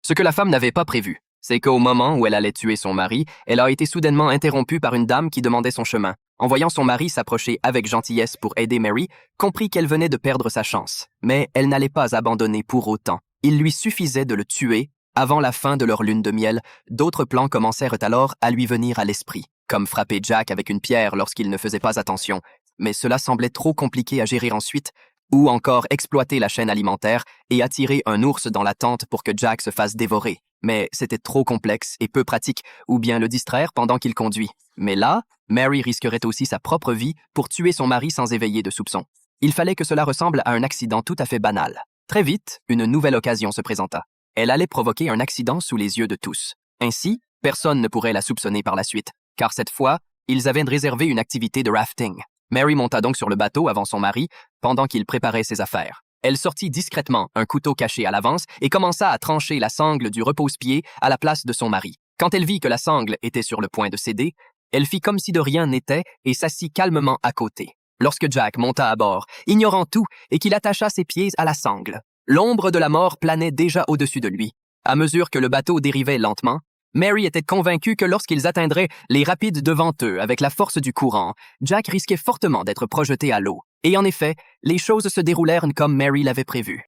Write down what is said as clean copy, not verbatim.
Ce que la femme n'avait pas prévu, c'est qu'au moment où elle allait tuer son mari, elle a été soudainement interrompue par une dame qui demandait son chemin. En voyant son mari s'approcher avec gentillesse pour aider Mary, comprit qu'elle venait de perdre sa chance. Mais elle n'allait pas abandonner pour autant. Il lui suffisait de le tuer. Avant la fin de leur lune de miel, d'autres plans commencèrent alors à lui venir à l'esprit, comme frapper Jack avec une pierre lorsqu'il ne faisait pas attention. Mais cela semblait trop compliqué à gérer ensuite, ou encore exploiter la chaîne alimentaire et attirer un ours dans la tente pour que Jack se fasse dévorer. Mais c'était trop complexe et peu pratique, ou bien le distraire pendant qu'il conduit. Mais là, Mary risquerait aussi sa propre vie pour tuer son mari sans éveiller de soupçons. Il fallait que cela ressemble à un accident tout à fait banal. Très vite, une nouvelle occasion se présenta. Elle allait provoquer un accident sous les yeux de tous. Ainsi, personne ne pourrait la soupçonner par la suite, car cette fois, ils avaient réservé une activité de rafting. Mary monta donc sur le bateau avant son mari, pendant qu'il préparait ses affaires. Elle sortit discrètement un couteau caché à l'avance et commença à trancher la sangle du repose-pied à la place de son mari. Quand elle vit que la sangle était sur le point de céder, elle fit comme si de rien n'était et s'assit calmement à côté. Lorsque Jack monta à bord, ignorant tout et qu'il attacha ses pieds à la sangle, l'ombre de la mort planait déjà au-dessus de lui. À mesure que le bateau dérivait lentement, Mary était convaincue que lorsqu'ils atteindraient les rapides devant eux avec la force du courant, Jack risquait fortement d'être projeté à l'eau. Et en effet, les choses se déroulèrent comme Mary l'avait prévu.